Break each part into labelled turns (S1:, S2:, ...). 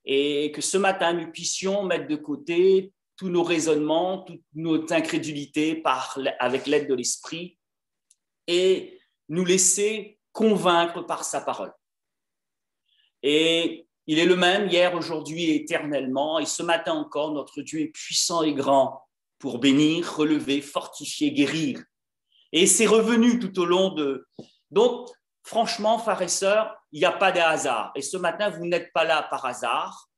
S1: et que ce matin, nous puissions mettre de côté tous nos raisonnements, toute notre incrédulité avec l'aide de l'Esprit et nous laisser convaincre par sa parole. Et il est le même hier, aujourd'hui et éternellement. Et ce matin encore, notre Dieu est puissant et grand pour bénir, relever, fortifier, guérir. Et c'est revenu tout au long de... Donc, franchement, frères et sœurs, il n'y a pas de hasard. Et ce matin, vous n'êtes pas là par hasard.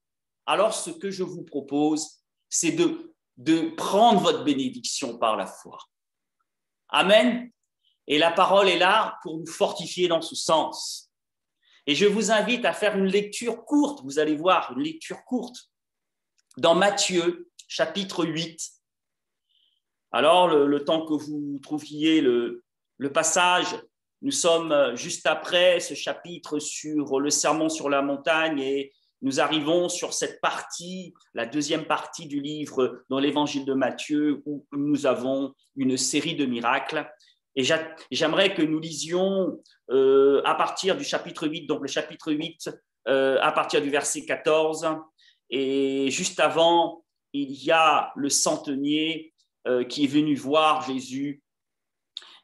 S1: Alors, ce que je vous propose, c'est de prendre votre bénédiction par la foi. Amen. Et la parole est là pour nous fortifier dans ce sens. Et je vous invite à faire une lecture courte, vous allez voir, une lecture courte, dans Matthieu, chapitre 8. Alors, le temps que vous trouviez le passage, nous sommes juste après ce chapitre sur le sermon sur la montagne et nous arrivons sur cette partie, la deuxième partie du livre dans l'évangile de Matthieu, où nous avons une série de miracles. Et j'aimerais que nous lisions à partir du chapitre 8, donc le chapitre 8, à partir du verset 14. Et juste avant, il y a le centenier qui est venu voir Jésus.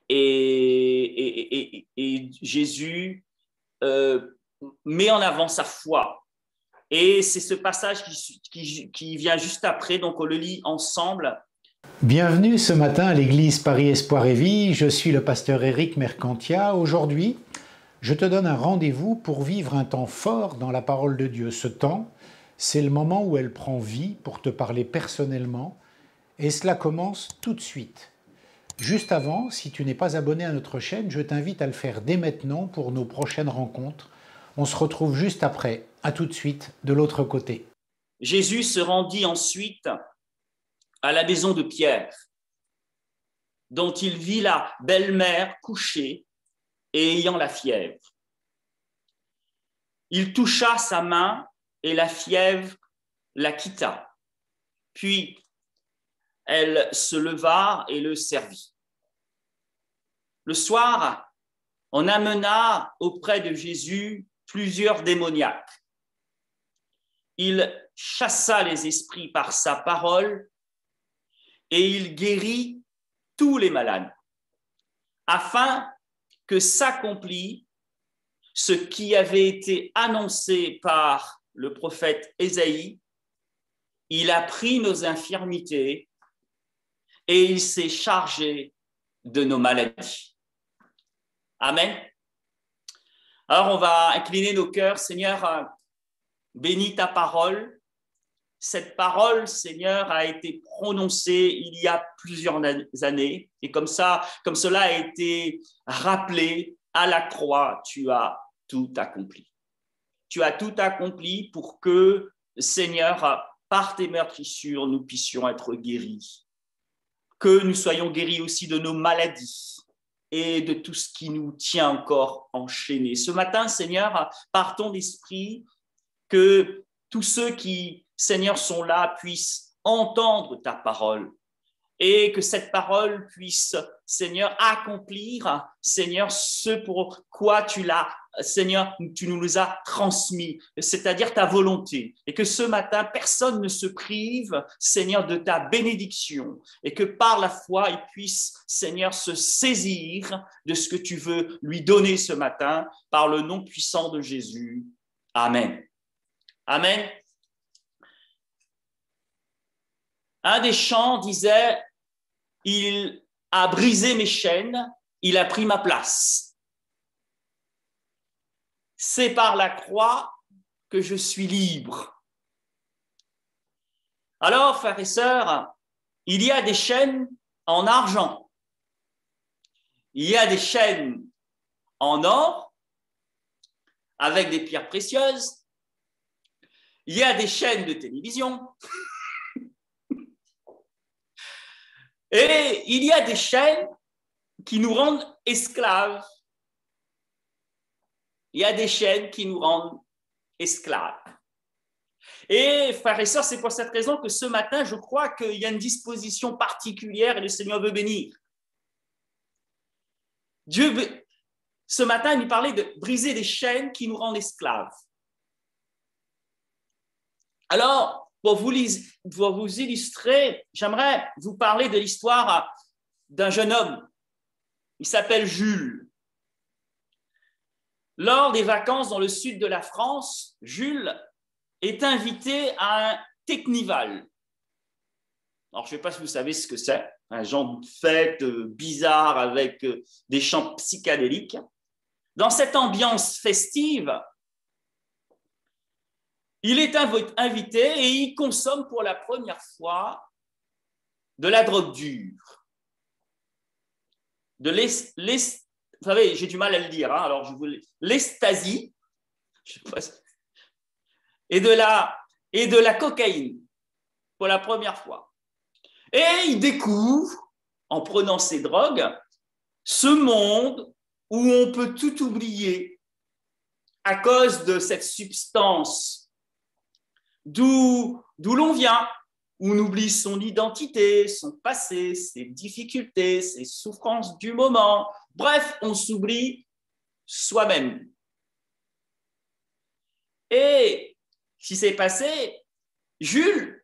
S1: Et Jésus met en avant sa foi. Et c'est ce passage qui vient juste après, donc on le lit ensemble.
S2: Bienvenue ce matin à l'église Paris Espoir et Vie, je suis le pasteur Éric Mercantia. Aujourd'hui, je te donne un rendez-vous pour vivre un temps fort dans la parole de Dieu. Ce temps, c'est le moment où elle prend vie pour te parler personnellement et cela commence tout de suite. Juste avant, si tu n'es pas abonné à notre chaîne, je t'invite à le faire dès maintenant pour nos prochaines rencontres. On se retrouve juste après. À tout de suite de l'autre côté.
S1: Jésus se rendit ensuite à la maison de Pierre, dont il vit la belle-mère couchée et ayant la fièvre. Il toucha sa main et la fièvre la quitta. Puis, elle se leva et le servit. Le soir, on amena auprès de Jésus plusieurs démoniaques. Il chassa les esprits par sa parole et il guérit tous les malades, afin que s'accomplisse ce qui avait été annoncé par le prophète Ésaïe. Il a pris nos infirmités et il s'est chargé de nos maladies. Amen. Alors, on va incliner nos cœurs. Seigneur, bénis ta parole. Cette parole, Seigneur, a été prononcée il y a plusieurs années. Et comme cela a été rappelé à la croix, tu as tout accompli. Tu as tout accompli pour que, Seigneur, par tes meurtrissures, nous puissions être guéris. Que nous soyons guéris aussi de nos maladies et de tout ce qui nous tient encore enchaînés. Ce matin, Seigneur, par ton esprit, que tous ceux qui, Seigneur, sont là puissent entendre ta parole et que cette parole puisse, Seigneur, accomplir, Seigneur, ce pour quoi tu l'as, Seigneur, tu nous as transmis, c'est-à-dire ta volonté. Et que ce matin, personne ne se prive, Seigneur, de ta bénédiction et que par la foi, il puisse, Seigneur, se saisir de ce que tu veux lui donner ce matin par le nom puissant de Jésus. Amen. Amen. Un des chants disait « Il a brisé mes chaînes, il a pris ma place. C'est par la croix que je suis libre. » Alors, frères et sœurs, il y a des chaînes en argent, il y a des chaînes en or, avec des pierres précieuses, il y a des chaînes de télévision, et il y a des chaînes qui nous rendent esclaves. Il y a des chaînes qui nous rendent esclaves. Et frères et sœurs, c'est pour cette raison que ce matin, je crois qu'il y a une disposition particulière et le Seigneur veut bénir. Dieu, ce matin, il nous parlait de briser des chaînes qui nous rendent esclaves. Alors, pour vous illustrer, j'aimerais vous parler de l'histoire d'un jeune homme. Il s'appelle Jules. Lors des vacances dans le sud de la France, Jules est invité à un technival. Alors, je ne sais pas si vous savez ce que c'est, un genre de fête bizarre avec des chants psychédéliques. Dans cette ambiance festive, il est invité et il consomme pour la première fois de la drogue dure, vous savez, j'ai du mal à le dire, hein, alors l'ecstasy, et de la cocaïne pour la première fois. Et il découvre, en prenant ces drogues, ce monde où on peut tout oublier à cause de cette substance d'où l'on vient, où on oublie son identité, son passé, ses difficultés, ses souffrances du moment. Bref, on s'oublie soi-même. Et ce qui s'est passé, Jules,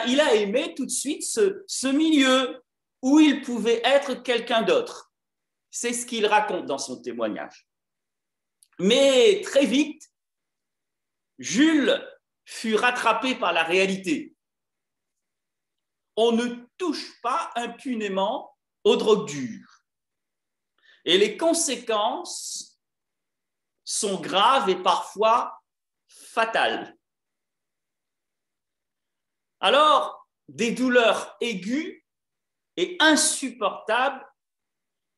S1: il a aimé tout de suite ce milieu où il pouvait être quelqu'un d'autre. C'est ce qu'il raconte dans son témoignage. Mais très vite, Jules fut rattrapé par la réalité. On ne touche pas impunément aux drogues dures. Et les conséquences sont graves et parfois fatales. Alors, des douleurs aiguës et insupportables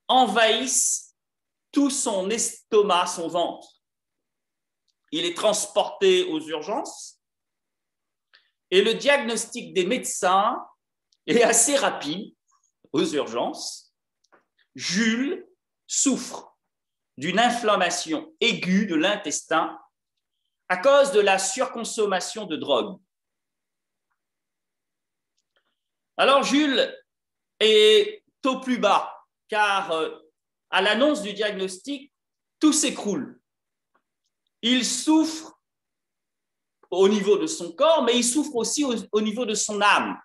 S1: envahissent tout son estomac, son ventre. Il est transporté aux urgences et le diagnostic des médecins est assez rapide aux urgences. Jules souffre d'une inflammation aiguë de l'intestin à cause de la surconsommation de drogue. Alors Jules est au plus bas car à l'annonce du diagnostic, tout s'écroule. Il souffre au niveau de son corps, mais il souffre aussi au niveau de son âme.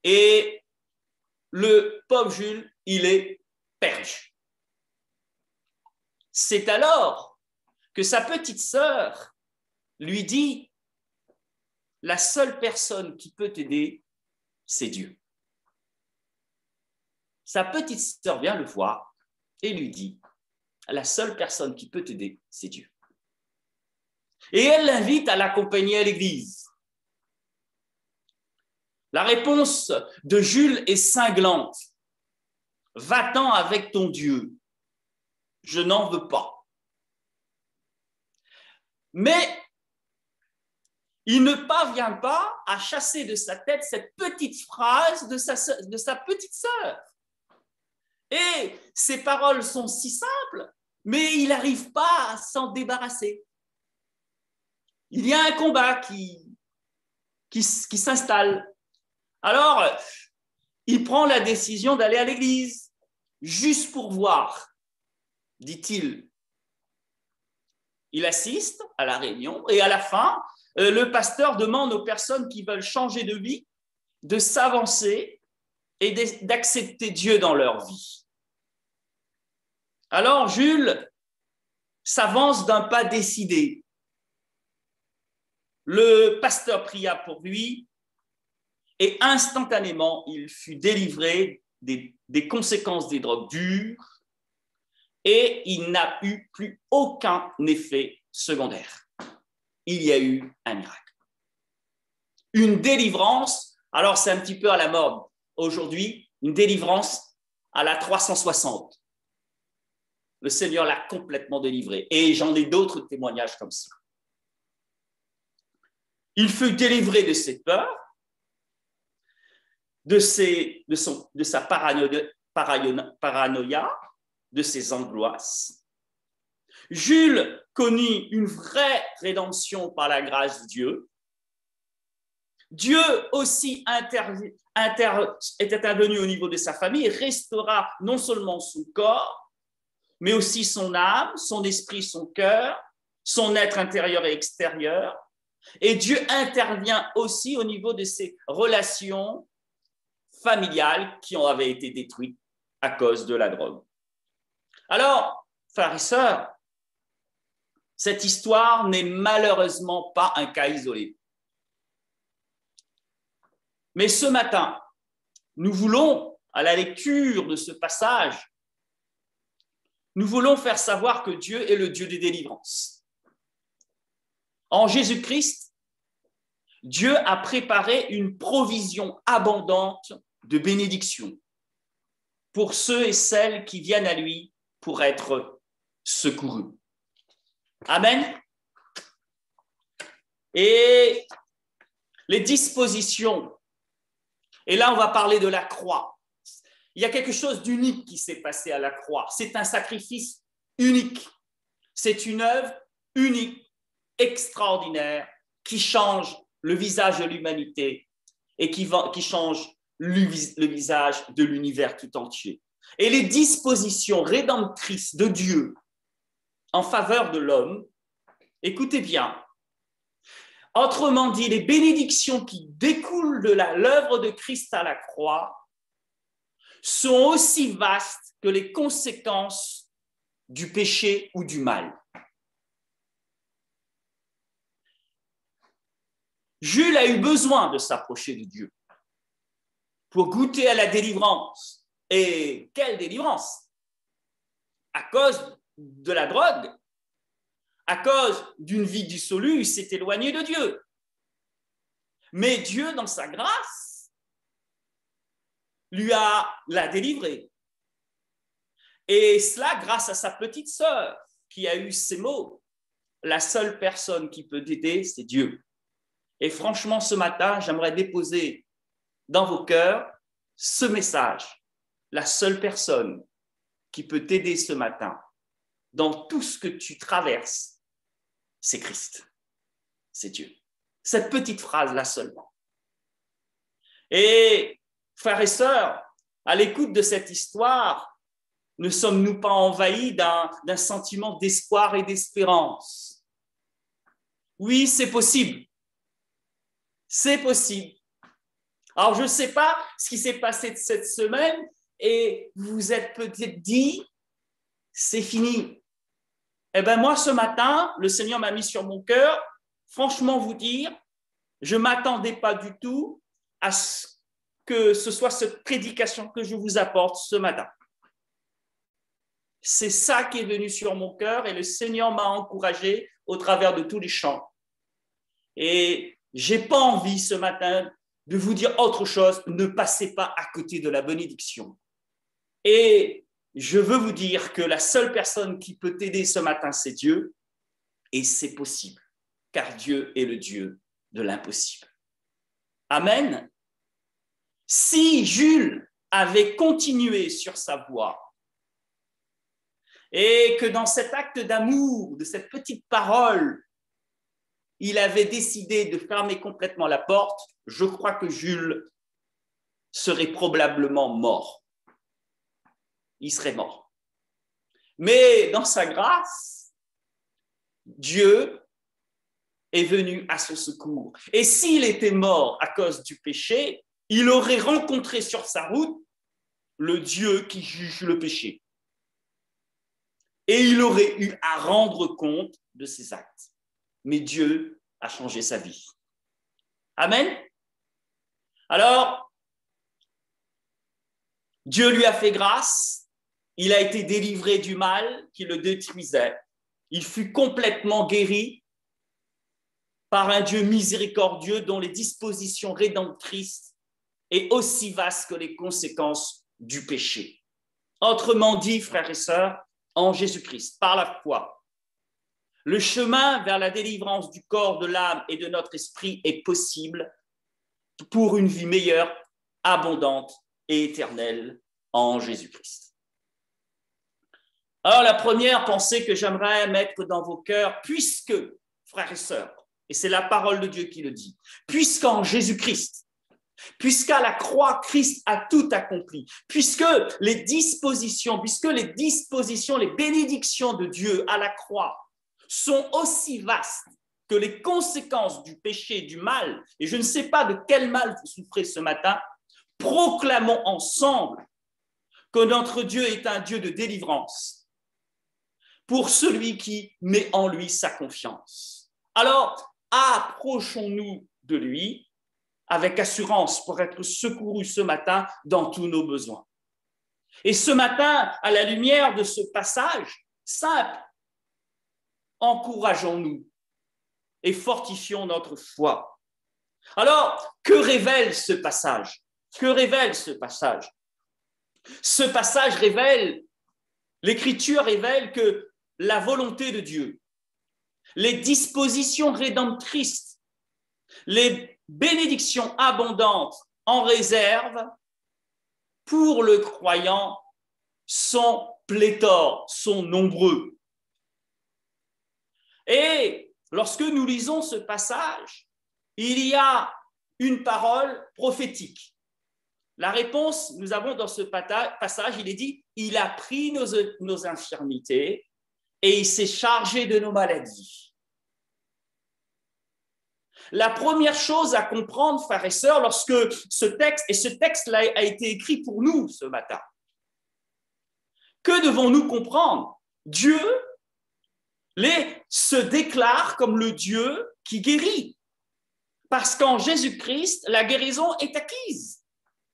S1: Et le pauvre Jules, il est perdu. C'est alors que sa petite sœur lui dit « La seule personne qui peut t'aider, c'est Dieu. » Sa petite sœur vient le voir et lui dit « La seule personne qui peut t'aider, c'est Dieu. » Et elle l'invite à l'accompagner à l'église. La réponse de Jules est cinglante. « Va-t'en avec ton Dieu. Je n'en veux pas. » Mais il ne parvient pas à chasser de sa tête cette petite phrase de sa petite sœur. Et ces paroles sont si simples, mais il n'arrive pas à s'en débarrasser. Il y a un combat qui s'installe. Alors, il prend la décision d'aller à l'église, juste pour voir, dit-il. Il assiste à la réunion et à la fin, le pasteur demande aux personnes qui veulent changer de vie de s'avancer et d'accepter Dieu dans leur vie. Alors, Jules s'avance d'un pas décidé. Le pasteur pria pour lui et instantanément, il fut délivré des conséquences des drogues dures et il n'a eu plus aucun effet secondaire. Il y a eu un miracle. Une délivrance, alors c'est un petit peu à la mode aujourd'hui, une délivrance à la 360. Le Seigneur l'a complètement délivré et j'en ai d'autres témoignages comme ça. Il fut délivré de ses peurs, de sa paranoïa, de ses angoisses. Jules connut une vraie rédemption par la grâce de Dieu. Dieu aussi est intervenu au niveau de sa famille et restaura non seulement son corps, mais aussi son âme, son esprit, son cœur, son être intérieur et extérieur. Et Dieu intervient aussi au niveau de ces relations familiales qui avaient été détruites à cause de la drogue. Alors, frères et sœurs, cette histoire n'est malheureusement pas un cas isolé. Mais ce matin, nous voulons, à la lecture de ce passage, nous voulons faire savoir que Dieu est le Dieu des délivrances. En Jésus-Christ, Dieu a préparé une provision abondante de bénédiction pour ceux et celles qui viennent à lui pour être secourus. Amen. Et les dispositions, et là on va parler de la croix. Il y a quelque chose d'unique qui s'est passé à la croix. C'est un sacrifice unique. C'est une œuvre unique, extraordinaire, qui change le visage de l'humanité et qui change le visage de l'univers tout entier. Et les dispositions rédemptrices de Dieu en faveur de l'homme, écoutez bien, autrement dit, les bénédictions qui découlent de l'œuvre de Christ à la croix sont aussi vastes que les conséquences du péché ou du mal. Jules a eu besoin de s'approcher de Dieu pour goûter à la délivrance. Et quelle délivrance! À cause de la drogue, à cause d'une vie dissolue, il s'est éloigné de Dieu. Mais Dieu, dans sa grâce, l'a délivré. Et cela grâce à sa petite sœur qui a eu ces mots. La seule personne qui peut t'aider, c'est Dieu. Et franchement, ce matin, j'aimerais déposer dans vos cœurs ce message. La seule personne qui peut t'aider ce matin dans tout ce que tu traverses, c'est Christ. C'est Dieu. Cette petite phrase-là seulement. Et frères et sœurs, à l'écoute de cette histoire, ne sommes-nous pas envahis d'un sentiment d'espoir et d'espérance? Oui, c'est possible. C'est possible. Alors, je ne sais pas ce qui s'est passé cette semaine et vous vous êtes peut-être dit, c'est fini. Eh bien, moi, ce matin, le Seigneur m'a mis sur mon cœur, franchement vous dire, je ne m'attendais pas du tout à ce que ce soit cette prédication que je vous apporte ce matin. C'est ça qui est venu sur mon cœur et le Seigneur m'a encouragé au travers de tous les chants. Et je n'ai pas envie ce matin de vous dire autre chose, ne passez pas à côté de la bénédiction. Et je veux vous dire que la seule personne qui peut t'aider ce matin, c'est Dieu, et c'est possible, car Dieu est le Dieu de l'impossible. Amen. Si Jules avait continué sur sa voie, et que dans cet acte d'amour, de cette petite parole, il avait décidé de fermer complètement la porte, je crois que Jules serait probablement mort. Il serait mort. Mais dans sa grâce, Dieu est venu à son secours. Et s'il était mort à cause du péché, il aurait rencontré sur sa route le Dieu qui juge le péché. Et il aurait eu à rendre compte de ses actes. Mais Dieu a changé sa vie. Amen. Alors, Dieu lui a fait grâce, il a été délivré du mal qui le détruisait. Il fut complètement guéri par un Dieu miséricordieux dont les dispositions rédemptrices est aussi vaste que les conséquences du péché. Autrement dit, frères et sœurs, en Jésus-Christ, par la foi, le chemin vers la délivrance du corps, de l'âme et de notre esprit est possible pour une vie meilleure, abondante et éternelle en Jésus-Christ. Alors, la première pensée que j'aimerais mettre dans vos cœurs, puisque, frères et sœurs, et c'est la parole de Dieu qui le dit, puisqu'en Jésus-Christ, puisqu'à la croix, Christ a tout accompli, puisque les dispositions, les bénédictions de Dieu à la croix sont aussi vastes que les conséquences du péché, du mal, et je ne sais pas de quel mal vous souffrez ce matin, proclamons ensemble que notre Dieu est un Dieu de délivrance pour celui qui met en lui sa confiance. Alors, approchons-nous de lui avec assurance pour être secourus ce matin dans tous nos besoins. Et ce matin, à la lumière de ce passage simple, encourageons-nous et fortifions notre foi. Alors, que révèle ce passage? Que révèle ce passage? Ce passage révèle, l'Écriture révèle que la volonté de Dieu, les dispositions rédemptrices, les bénédictions abondantes en réserve pour le croyant sont pléthores, sont nombreux. Et lorsque nous lisons ce passage, il y a une parole prophétique. La réponse, nous avons dans ce passage, il est dit, il a pris nos infirmités et il s'est chargé de nos maladies. La première chose à comprendre, frères et sœurs, lorsque ce texte-là a été écrit pour nous ce matin, que devons-nous comprendre? Dieu se déclare comme le Dieu qui guérit. Parce qu'en Jésus-Christ, la guérison est acquise.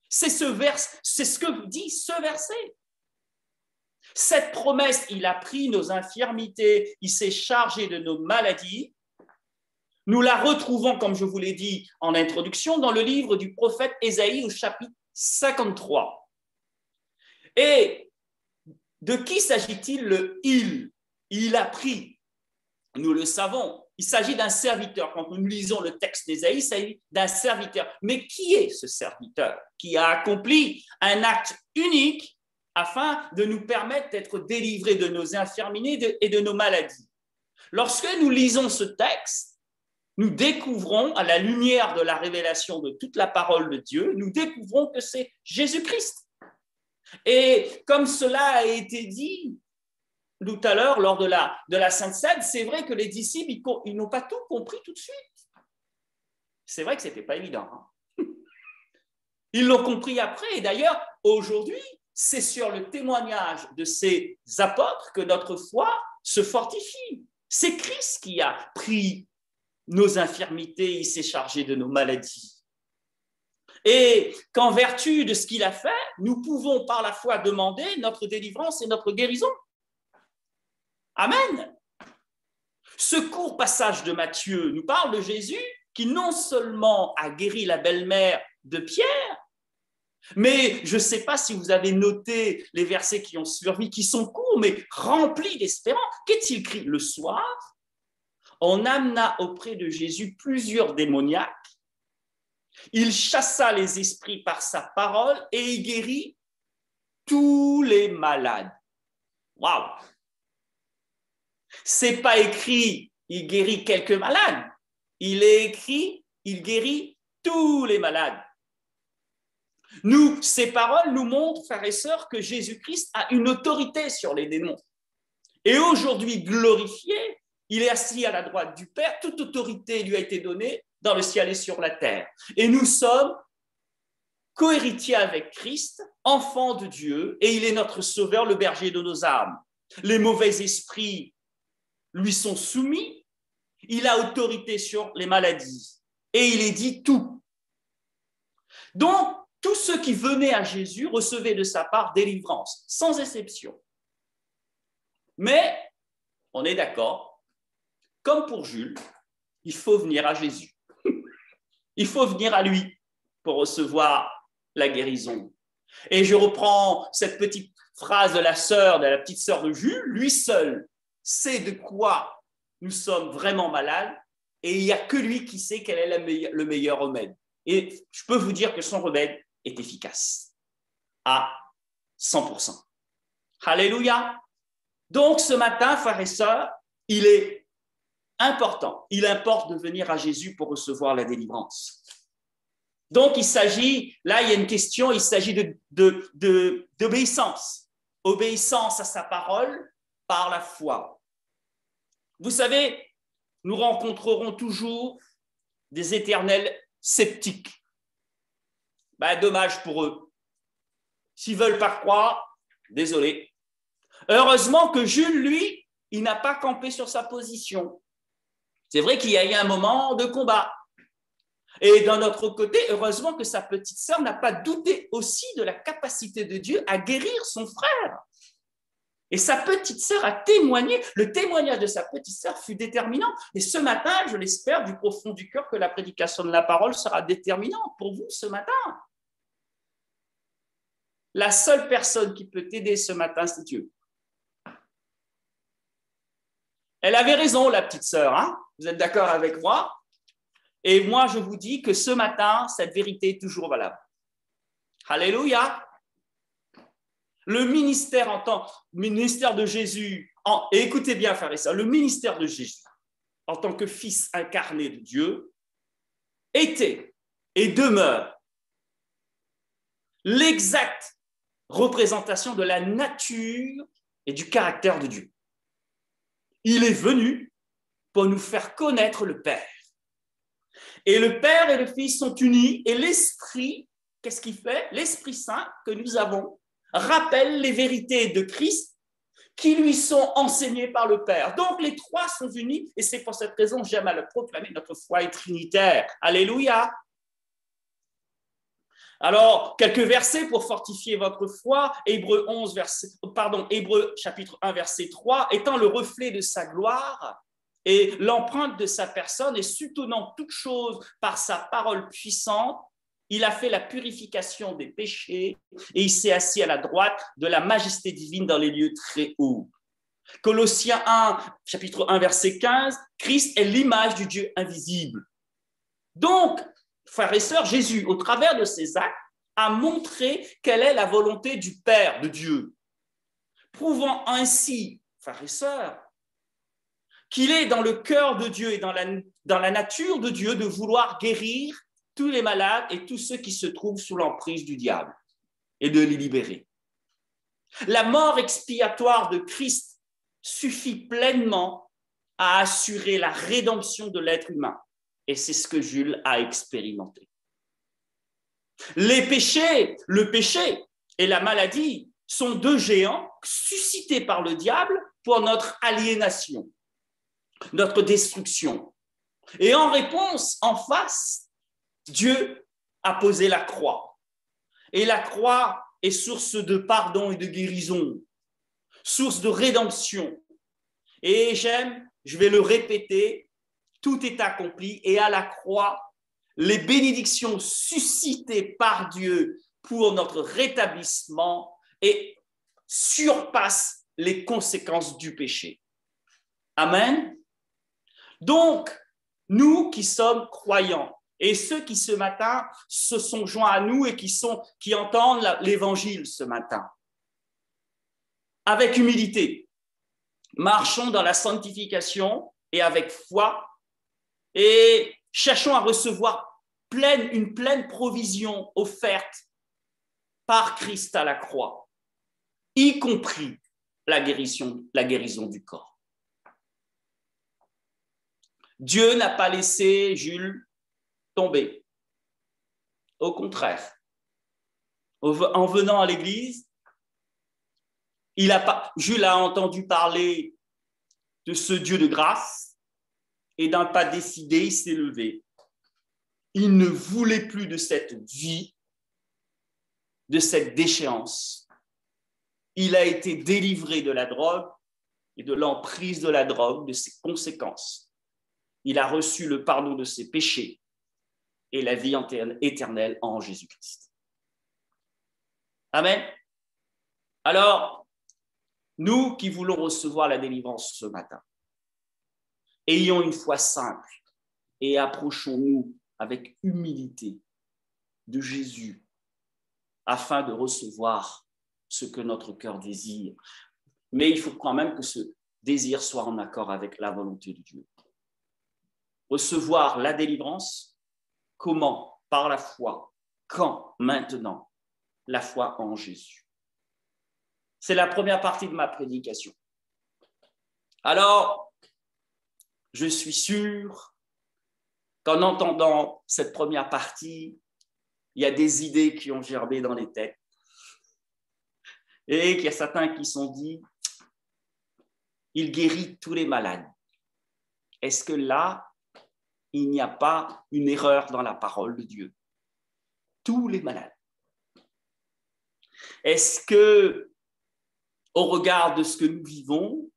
S1: C'est ce que dit ce verset. Cette promesse, il a pris nos infirmités, il s'est chargé de nos maladies. Nous la retrouvons, comme je vous l'ai dit en introduction, dans le livre du prophète Ésaïe au chapitre 53. Et de qui s'agit-il le « il » ? Il a pris, nous le savons, il s'agit d'un serviteur. Quand nous lisons le texte d'Ésaïe, il s'agit d'un serviteur. Mais qui est ce serviteur qui a accompli un acte unique afin de nous permettre d'être délivrés de nos infirmités et de nos maladies? Lorsque nous lisons ce texte, nous découvrons, à la lumière de la révélation de toute la parole de Dieu, nous découvrons que c'est Jésus-Christ. Et comme cela a été dit tout à l'heure lors de la Sainte Seine, c'est vrai que les disciples, ils n'ont pas tout compris tout de suite. C'est vrai que ce n'était pas évident. Hein. Ils l'ont compris après. Et d'ailleurs, aujourd'hui, c'est sur le témoignage de ces apôtres que notre foi se fortifie. C'est Christ qui a pris nos infirmités, il s'est chargé de nos maladies. Et qu'en vertu de ce qu'il a fait, nous pouvons par la foi demander notre délivrance et notre guérison. Amen. Ce court passage de Matthieu nous parle de Jésus qui non seulement a guéri la belle-mère de Pierre, mais je ne sais pas si vous avez noté les versets qui ont suivi, qui sont courts, mais remplis d'espérance. Qu'est-il écrit? Le soir, on amena auprès de Jésus plusieurs démoniaques. Il chassa les esprits par sa parole et il guérit tous les malades. Waouh! C'est pas écrit il guérit quelques malades. Il est écrit il guérit tous les malades. Ces paroles nous montrent, frères et sœurs, que Jésus-Christ a une autorité sur les démons. Et aujourd'hui glorifié, il est assis à la droite du Père. Toute autorité lui a été donnée dans le ciel et sur la terre. Et nous sommes co-héritiers avec Christ, enfants de Dieu, et il est notre sauveur, le berger de nos âmes. Les mauvais esprits lui sont soumis. Il a autorité sur les maladies. Et il est dit tout. Donc, tous ceux qui venaient à Jésus recevaient de sa part délivrance, sans exception. Mais, on est d'accord, comme pour Jules, il faut venir à Jésus. Il faut venir à lui pour recevoir la guérison. Et je reprends cette petite phrase de la petite sœur de Jules, lui seul sait de quoi nous sommes vraiment malades et il n'y a que lui qui sait quel est le meilleur remède. Et je peux vous dire que son remède est efficace à 100%. Alléluia. Donc ce matin, frères et sœurs, il est important, il importe de venir à Jésus pour recevoir la délivrance. Donc il s'agit, là il y a une question, il s'agit d'obéissance, obéissance à sa parole par la foi. Vous savez, nous rencontrerons toujours des éternels sceptiques. Dommage pour eux. S'ils ne veulent pas croire, désolé. Heureusement que Jules, lui, il n'a pas campé sur sa position. C'est vrai qu'il y a eu un moment de combat. Et d'un autre côté, heureusement que sa petite sœur n'a pas douté aussi de la capacité de Dieu à guérir son frère. Et sa petite sœur a témoigné. Le témoignage de sa petite sœur fut déterminant. Et ce matin, je l'espère du profond du cœur que la prédication de la parole sera déterminante pour vous ce matin. La seule personne qui peut t'aider ce matin, c'est Dieu. Elle avait raison, la petite sœur. Hein? Vous êtes d'accord avec moi? Et moi, je vous dis que ce matin, cette vérité est toujours valable. Alléluia. Le ministère en tant ministère de Jésus, et écoutez bien, frères et sœurs, le ministère de Jésus en tant que fils incarné de Dieu était et demeure l'exacte représentation de la nature et du caractère de Dieu. Il est venu pour nous faire connaître le Père. Et le Père et le Fils sont unis et l'Esprit, qu'est-ce qu'il fait? L'Esprit Saint que nous avons rappelle les vérités de Christ qui lui sont enseignées par le Père. Donc les trois sont unis et c'est pour cette raison que j'aime à le proclamer, notre foi est trinitaire. Alléluia. Alors, quelques versets pour fortifier votre foi. Hébreux chapitre 1, verset 3, étant le reflet de sa gloire et l'empreinte de sa personne et soutenant toutes choses par sa parole puissante, il a fait la purification des péchés et il s'est assis à la droite de la majesté divine dans les lieux très hauts. Colossiens 1, chapitre 1, verset 15, Christ est l'image du Dieu invisible. Donc, frères et sœurs, Jésus, au travers de ses actes, a montré quelle est la volonté du Père, de Dieu, prouvant ainsi, frères et sœurs, qu'il est dans le cœur de Dieu et dans la nature de Dieu de vouloir guérir tous les malades et tous ceux qui se trouvent sous l'emprise du diable et de les libérer. La mort expiatoire de Christ suffit pleinement à assurer la rédemption de l'être humain. Et c'est ce que Jules a expérimenté. Le péché et la maladie sont deux géants suscités par le diable pour notre aliénation, notre destruction. Et en réponse, en face, Dieu a posé la croix. Et la croix est source de pardon et de guérison, source de rédemption. Et je vais le répéter, tout est accompli et à la croix, les bénédictions suscitées par Dieu pour notre rétablissement et surpassent les conséquences du péché. Amen. Donc, nous qui sommes croyants et ceux qui ce matin se sont joints à nous et qui entendent l'évangile ce matin, avec humilité, marchons dans la sanctification et avec foi et cherchons à recevoir une pleine provision offerte par Christ à la croix, y compris la guérison du corps. Dieu n'a pas laissé Jules tomber. Au contraire, en venant à l'église, Jules a entendu parler de ce Dieu de grâce et d'un pas décidé, il s'est levé. Il ne voulait plus de cette vie, de cette déchéance. Il a été délivré de la drogue et de l'emprise de la drogue, de ses conséquences. Il a reçu le pardon de ses péchés et la vie éternelle en Jésus-Christ. Amen. Alors, nous qui voulons recevoir la délivrance ce matin, ayons une foi simple et approchons-nous avec humilité de Jésus afin de recevoir ce que notre cœur désire. Mais il faut quand même que ce désir soit en accord avec la volonté de Dieu. Recevoir la délivrance, comment? Par la foi. Quand? Maintenant. La foi en Jésus. C'est la première partie de ma prédication. Alors, je suis sûr qu'en entendant cette première partie, il y a des idées qui ont gerbé dans les têtes et qu'il y a certains qui se sont dit, il guérit tous les malades. Est-ce que là, il n'y a pas une erreur dans la parole de Dieu? Tous les malades. Est-ce que, au regard de ce que nous vivons,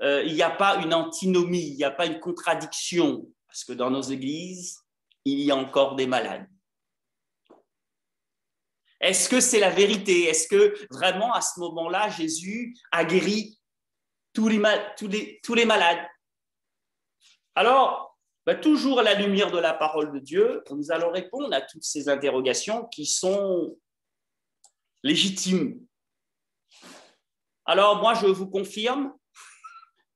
S1: il n'y a pas une antinomie, il n'y a pas une contradiction? Parce que dans nos églises, il y a encore des malades. Est-ce que c'est la vérité? Est-ce que vraiment, à ce moment-là, Jésus a guéri tous les malades? Alors, toujours à la lumière de la parole de Dieu, nous allons répondre à toutes ces interrogations qui sont légitimes. Alors, moi, je vous confirme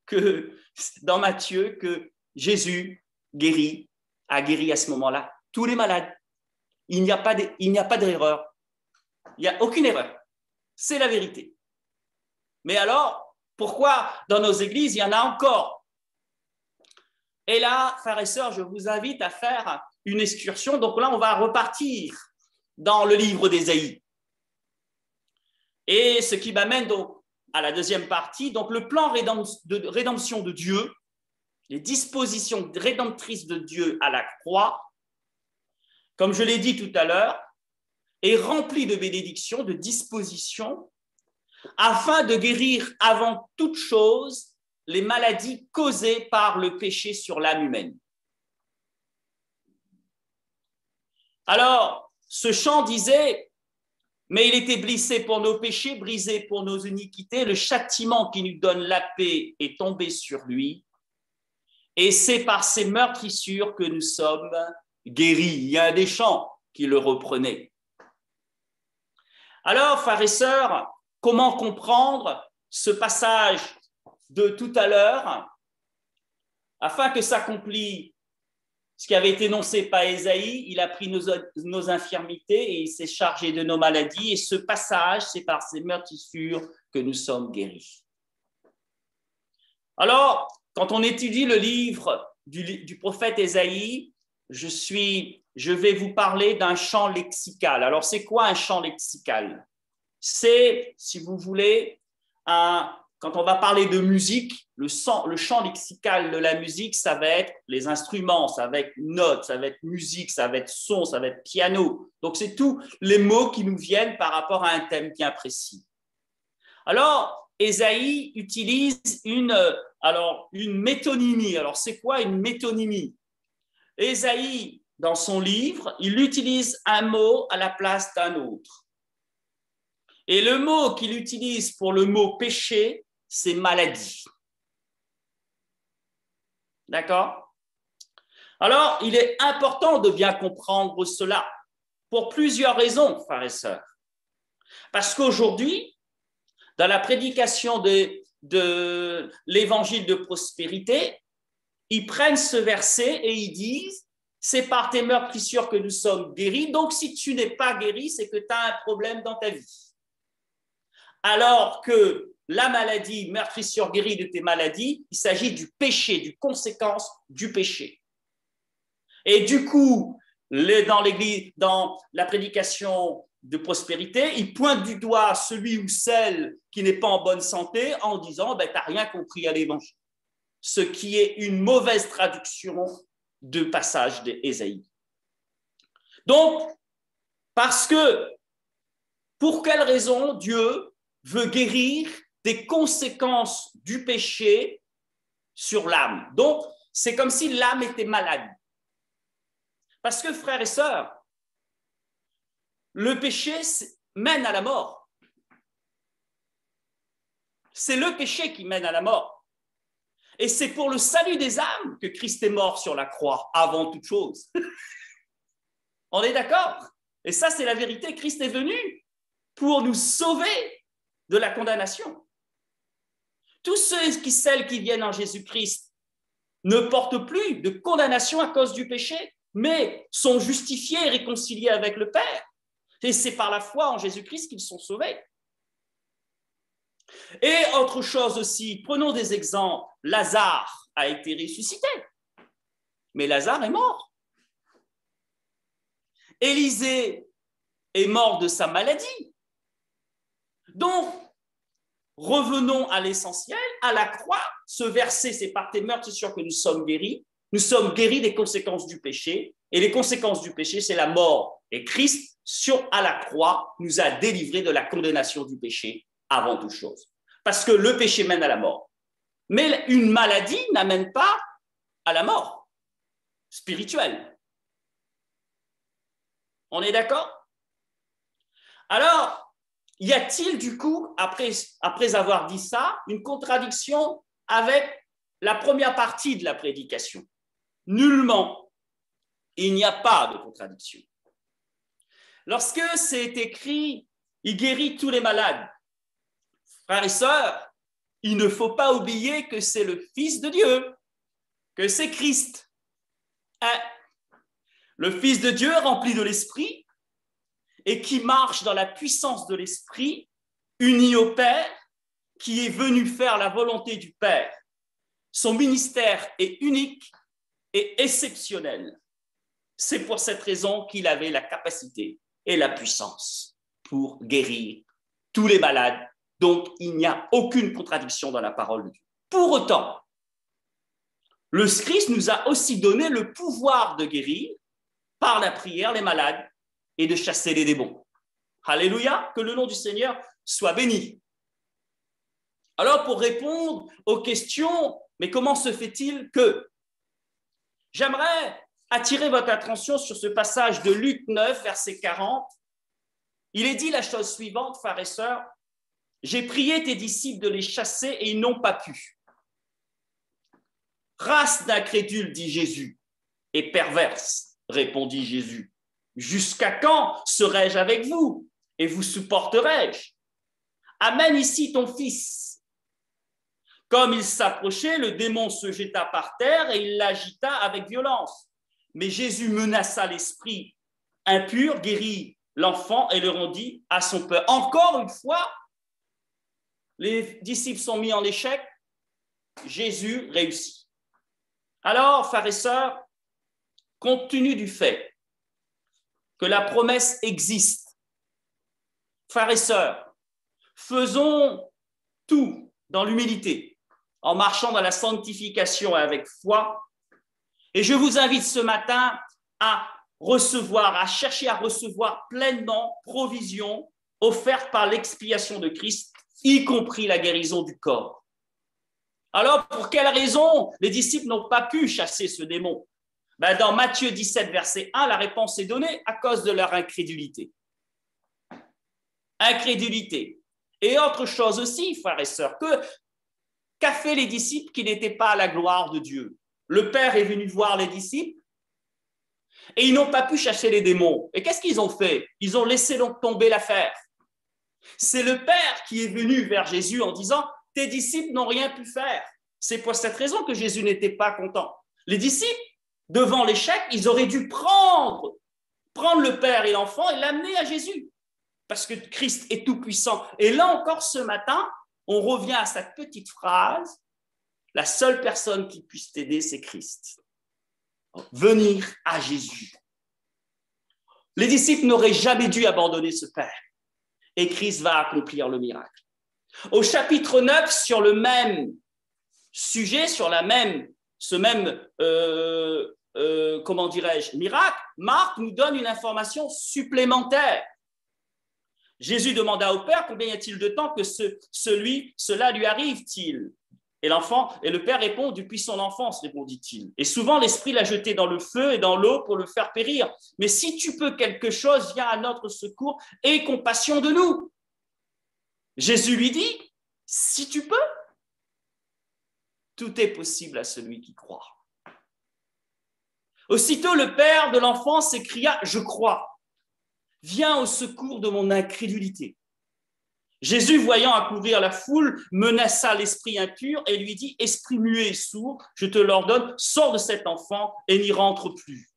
S1: que dans Matthieu, que Jésus a guéri à ce moment-là tous les malades. Il n'y a pas d'erreur. Il n'y a aucune erreur. C'est la vérité. Mais alors, pourquoi dans nos églises, il y en a encore? Et là, frères et sœurs, je vous invite à faire une excursion. Donc là, on va repartir dans le livre d'Ésaïe. Et ce qui m'amène donc à la deuxième partie, donc le plan de rédemption de Dieu, les dispositions rédemptrices de Dieu à la croix, comme je l'ai dit tout à l'heure, est rempli de bénédictions, de dispositions, afin de guérir avant toute chose les maladies causées par le péché sur l'âme humaine. Alors, ce chant disait, mais il était blessé pour nos péchés, brisé pour nos iniquités, le châtiment qui nous donne la paix est tombé sur lui, et c'est par ses meurtrissures que nous sommes guéris. Il y a des chants qui le reprenaient. Alors, frères et sœurs, comment comprendre ce passage de tout à l'heure afin que s'accomplisse ce qui avait été énoncé par Ésaïe? Il a pris nos infirmités et il s'est chargé de nos maladies. Et ce passage, c'est par ses meurtrissures que nous sommes guéris. Alors, quand on étudie le livre du prophète Ésaïe, je vais vous parler d'un chant lexical. Alors, c'est quoi un chant lexical? C'est, si vous voulez, quand on va parler de musique, le chant lexical de la musique, ça va être les instruments, ça va être notes, ça va être musique, ça va être son, ça va être piano. Donc, c'est tous les mots qui nous viennent par rapport à un thème bien précis. Alors, Ésaïe utilise une métonymie. Alors, c'est quoi une métonymie? Ésaïe, dans son livre, il utilise un mot à la place d'un autre. Et le mot qu'il utilise pour le mot péché, c'est maladie. D'accord? Alors, il est important de bien comprendre cela pour plusieurs raisons, frères et sœurs. Parce qu'aujourd'hui, dans la prédication de l'évangile de prospérité, ils prennent ce verset et ils disent « C'est par tes meurtrissures que nous sommes guéris, donc si tu n'es pas guéri, c'est que tu as un problème dans ta vie. » Alors que la maladie, meurtrissure guérie de tes maladies, il s'agit du péché, du conséquence du péché. Et du coup, dans la prédication de prospérité, il pointe du doigt celui ou celle qui n'est pas en bonne santé en disant « tu n'as rien compris à l'évangile ». Ce qui est une mauvaise traduction de passage d'Ésaïe. Donc, parce que, pour quelle raison Dieu veut guérir des conséquences du péché sur l'âme? Donc, c'est comme si l'âme était malade. Parce que, frères et sœurs, le péché mène à la mort. C'est le péché qui mène à la mort. Et c'est pour le salut des âmes que Christ est mort sur la croix, avant toute chose. On est d'accord? Et ça, c'est la vérité. Christ est venu pour nous sauver de la condamnation. Tous celles qui viennent en Jésus-Christ ne portent plus de condamnation à cause du péché, mais sont justifiés et réconciliés avec le Père. Et c'est par la foi en Jésus-Christ qu'ils sont sauvés. Et autre chose aussi, prenons des exemples. Lazare a été ressuscité, mais Lazare est mort. Élisée est mort de sa maladie. Donc, revenons à l'essentiel, à la croix. Ce verset, c'est par tes meurtres, c'est sûr que nous sommes guéris. Nous sommes guéris des conséquences du péché. Et les conséquences du péché, c'est la mort. Et Christ, à la croix, nous a délivrés de la condamnation du péché avant toute chose. Parce que le péché mène à la mort. Mais une maladie n'amène pas à la mort spirituelle. On est d'accord? Alors, y a-t-il du coup, après avoir dit ça, une contradiction avec la première partie de la prédication? Nullement. Il n'y a pas de contradiction. Lorsque c'est écrit, il guérit tous les malades. Frères et sœurs, il ne faut pas oublier que c'est le Fils de Dieu, que c'est Christ. Le Fils de Dieu rempli de l'Esprit et qui marche dans la puissance de l'Esprit, uni au Père, qui est venu faire la volonté du Père. Son ministère est unique et exceptionnel. C'est pour cette raison qu'il avait la capacité et la puissance pour guérir tous les malades. Donc, il n'y a aucune contradiction dans la parole de Dieu. Pour autant, le Christ nous a aussi donné le pouvoir de guérir par la prière les malades et de chasser les démons. Alléluia, que le nom du Seigneur soit béni. Alors, pour répondre aux questions, mais comment se fait-il que? J'aimerais attirer votre attention sur ce passage de Luc 9, verset 40. Il est dit la chose suivante, frères et sœurs. J'ai prié tes disciples de les chasser et ils n'ont pas pu. Race d'incrédules, dit Jésus, et perverse, répondit Jésus. Jusqu'à quand serai-je avec vous et vous supporterai-je? Amène ici ton fils. Comme il s'approchait, le démon se jeta par terre et il l'agita avec violence. Mais Jésus menaça l'esprit impur, guérit l'enfant et le rendit à son père. Encore une fois, les disciples sont mis en échec, Jésus réussit. Alors, frères et sœurs, compte tenu du fait que la promesse existe, frères et sœurs, faisons tout dans l'humilité, en marchant dans la sanctification avec foi. Et je vous invite ce matin à chercher à recevoir pleinement provision offerte par l'expiation de Christ, y compris la guérison du corps. Alors, pour quelle raison les disciples n'ont pas pu chasser ce démon? Dans Matthieu 17, verset 1, la réponse est donnée à cause de leur incrédulité. Incrédulité. Et autre chose aussi, frères et sœurs, qu'a fait les disciples qui n'étaient pas à la gloire de Dieu? Le Père est venu voir les disciples et ils n'ont pas pu chasser les démons. Et qu'est-ce qu'ils ont fait? Ils ont laissé donc tomber l'affaire. C'est le Père qui est venu vers Jésus en disant « Tes disciples n'ont rien pu faire ». C'est pour cette raison que Jésus n'était pas content. Les disciples, devant l'échec, ils auraient dû prendre le Père et l'enfant et l'amener à Jésus. Parce que Christ est tout-puissant. Et là encore, ce matin, on revient à cette petite phrase, la seule personne qui puisse t'aider, c'est Christ. Venir à Jésus. Les disciples n'auraient jamais dû abandonner ce Père. Et Christ va accomplir le miracle. Au chapitre 9, sur le même sujet, sur ce même miracle, Marc nous donne une information supplémentaire. Jésus demanda au Père combien y a-t-il de temps que cela lui arrive-t-il? Et le Père répond depuis son enfance, répondit-il. Et souvent l'Esprit l'a jeté dans le feu et dans l'eau pour le faire périr. Mais si tu peux quelque chose, viens à notre secours et aie compassion de nous. Jésus lui dit, si tu peux, tout est possible à celui qui croit. Aussitôt le Père de l'enfant s'écria, je crois. Viens au secours de mon incrédulité. Jésus, voyant accourir la foule, menaça l'esprit impur et lui dit, esprit muet et sourd, je te l'ordonne, sors de cet enfant et n'y rentre plus.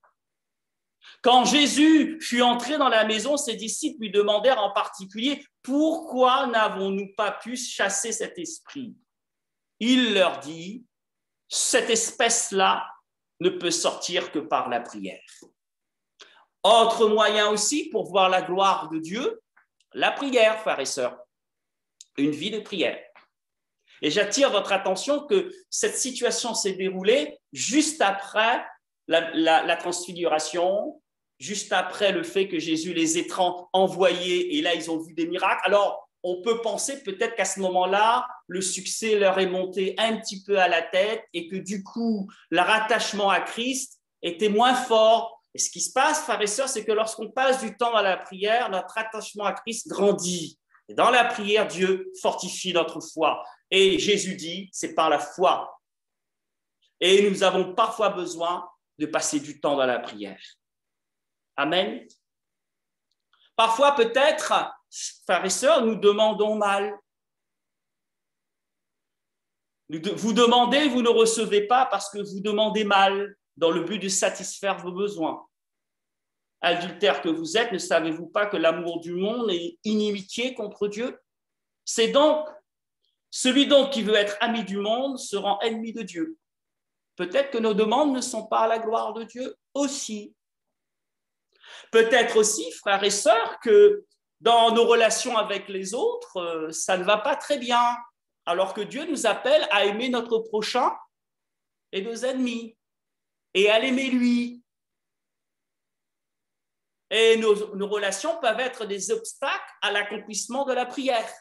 S1: Quand Jésus fut entré dans la maison, ses disciples lui demandèrent en particulier « Pourquoi n'avons-nous pas pu chasser cet esprit ?» Il leur dit « Cette espèce-là ne peut sortir que par la prière. » Autre moyen aussi pour voir la gloire de Dieu, la prière, frères et sœurs, une vie de prière. Et j'attire votre attention que cette situation s'est déroulée juste après la transfiguration, juste après le fait que Jésus les ait envoyés et là, ils ont vu des miracles. Alors, on peut penser peut-être qu'à ce moment-là, le succès leur est monté un petit peu à la tête et que du coup, leur attachement à Christ était moins fort. Et ce qui se passe, frères et sœurs, c'est que lorsqu'on passe du temps dans la prière, notre attachement à Christ grandit. Et dans la prière, Dieu fortifie notre foi. Et Jésus dit, c'est par la foi. Et nous avons parfois besoin de passer du temps dans la prière. Amen. Parfois, peut-être, frères et sœurs, nous demandons mal. Vous demandez, vous ne recevez pas parce que vous demandez mal dans le but de satisfaire vos besoins. Adultère que vous êtes, ne savez-vous pas que l'amour du monde est inimitié contre Dieu? C'est donc celui donc qui veut être ami du monde se rend ennemi de Dieu. Peut-être que nos demandes ne sont pas à la gloire de Dieu aussi. Peut-être aussi, frères et sœurs, que dans nos relations avec les autres, ça ne va pas très bien, alors que Dieu nous appelle à aimer notre prochain et nos ennemis, et à l'aimer lui. Et nos relations peuvent être des obstacles à l'accomplissement de la prière.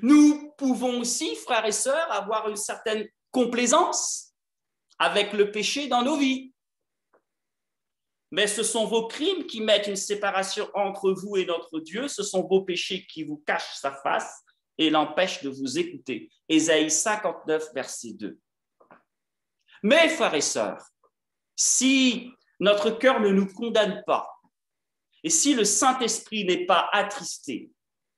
S1: Nous pouvons aussi, frères et sœurs, avoir une certaine complaisance avec le péché dans nos vies. Mais ce sont vos crimes qui mettent une séparation entre vous et notre Dieu. Ce sont vos péchés qui vous cachent sa face et l'empêchent de vous écouter. Ésaïe 59, verset 2. Mais, frères et sœurs, si notre cœur ne nous condamne pas, et si le Saint-Esprit n'est pas attristé,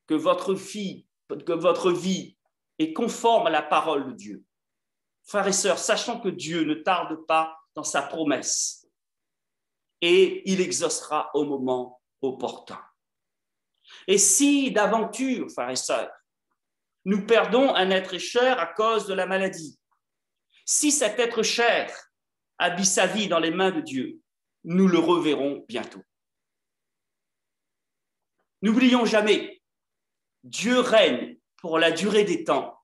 S1: que votre vie est conforme à la parole de Dieu, frères et sœurs, sachant que Dieu ne tarde pas dans sa promesse, et il exaucera au moment opportun. Et si d'aventure, frères et sœurs, nous perdons un être cher à cause de la maladie, si cet être cher habite sa vie dans les mains de Dieu, nous le reverrons bientôt. N'oublions jamais, Dieu règne pour la durée des temps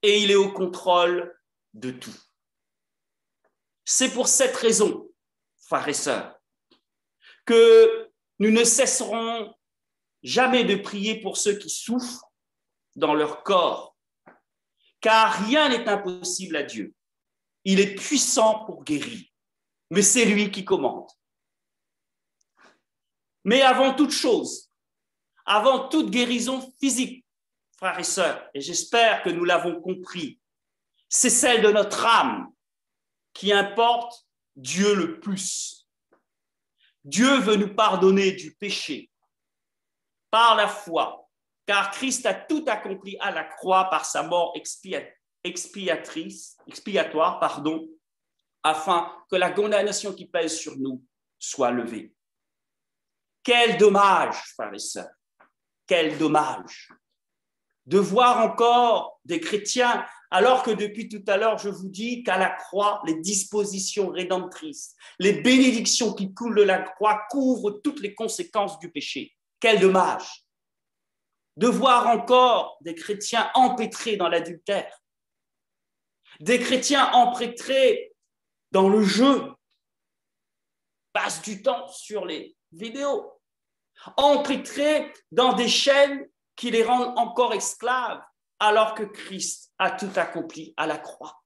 S1: et il est au contrôle de tout. C'est pour cette raison, frères et sœurs, que nous ne cesserons jamais de prier pour ceux qui souffrent dans leur corps, car rien n'est impossible à Dieu. Il est puissant pour guérir, mais c'est lui qui commande. Mais avant toute chose, avant toute guérison physique, frères et sœurs, et j'espère que nous l'avons compris, c'est celle de notre âme qui importe Dieu le plus. Dieu veut nous pardonner du péché par la foi, car Christ a tout accompli à la croix par sa mort expiatoire, afin que la condamnation qui pèse sur nous soit levée. Quel dommage, frères et sœurs, quel dommage de voir encore des chrétiens, alors que depuis tout à l'heure, je vous dis qu'à la croix, les dispositions rédemptrices, les bénédictions qui coulent de la croix couvrent toutes les conséquences du péché. Quel dommage de voir encore des chrétiens empêtrés dans l'adultère, des chrétiens empêtrés dans le jeu, passent du temps sur les vidéos, empêtrés dans des chaînes qui les rendent encore esclaves, alors que Christ a tout accompli à la croix.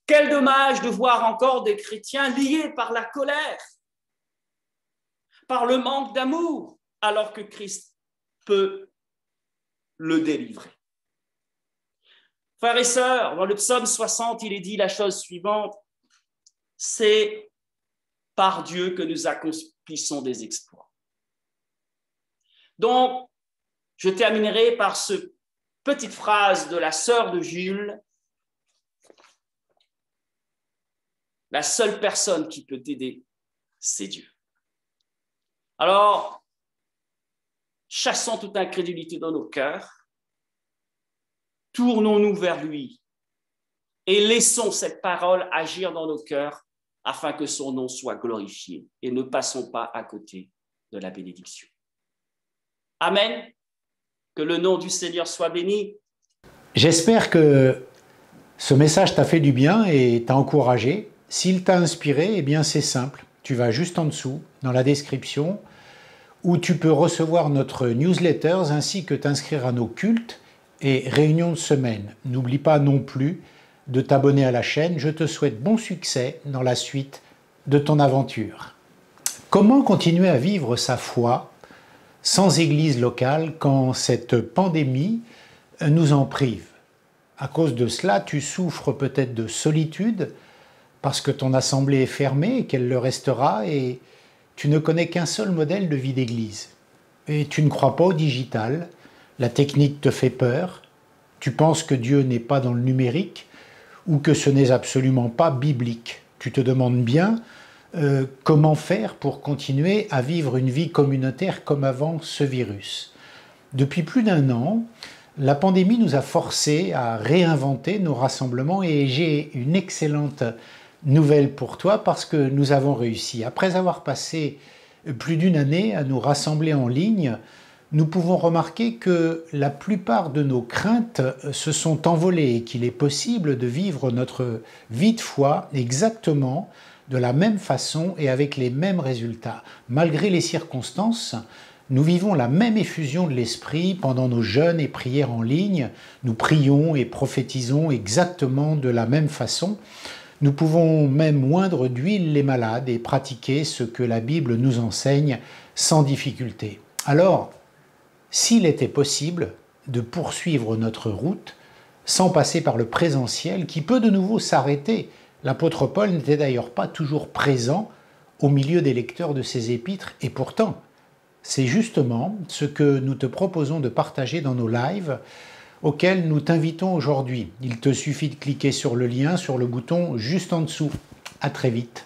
S1: Quel dommage de voir encore des chrétiens liés par la colère, par le manque d'amour, alors que Christ peut le délivrer. Frères et sœurs, dans le psaume 60, il est dit la chose suivante, c'est par Dieu que nous accomplissons des exploits. Donc, je terminerai par cette petite phrase de la sœur de Jules. La seule personne qui peut t'aider, c'est Dieu. Alors, chassons toute incrédulité dans nos cœurs, tournons-nous vers lui et laissons cette parole agir dans nos cœurs afin que son nom soit glorifié et ne passons pas à côté de la bénédiction. Amen. Que le nom du Seigneur soit béni.
S2: J'espère que ce message t'a fait du bien et t'a encouragé. S'il t'a inspiré, eh bien c'est simple. Tu vas juste en dessous, dans la description, où tu peux recevoir notre newsletters ainsi que t'inscrire à nos cultes et réunions de semaine. N'oublie pas non plus de t'abonner à la chaîne. Je te souhaite bon succès dans la suite de ton aventure. Comment continuer à vivre sa foi sans église locale quand cette pandémie nous en prive? À cause de cela, tu souffres peut-être de solitude parce que ton assemblée est fermée et qu'elle le restera et tu ne connais qu'un seul modèle de vie d'église. Et tu ne crois pas au digital, la technique te fait peur, tu penses que Dieu n'est pas dans le numérique ou que ce n'est absolument pas biblique. Tu te demandes bien comment faire pour continuer à vivre une vie communautaire comme avant ce virus. Depuis plus d'1 an, la pandémie nous a forcés à réinventer nos rassemblements et j'ai une excellente nouvelle pour toi parce que nous avons réussi. Après avoir passé plus d'1 année à nous rassembler en ligne, nous pouvons remarquer que la plupart de nos craintes se sont envolées et qu'il est possible de vivre notre vie de foi exactement de la même façon et avec les mêmes résultats. Malgré les circonstances, nous vivons la même effusion de l'esprit pendant nos jeûnes et prières en ligne. Nous prions et prophétisons exactement de la même façon. Nous pouvons même oindre d'huile les malades et pratiquer ce que la Bible nous enseigne sans difficulté. Alors, s'il était possible de poursuivre notre route sans passer par le présentiel qui peut de nouveau s'arrêter, l'apôtre Paul n'était d'ailleurs pas toujours présent au milieu des lecteurs de ses épîtres et pourtant, c'est justement ce que nous te proposons de partager dans nos lives auxquels nous t'invitons aujourd'hui. Il te suffit de cliquer sur le lien, sur le bouton juste en dessous. À très vite.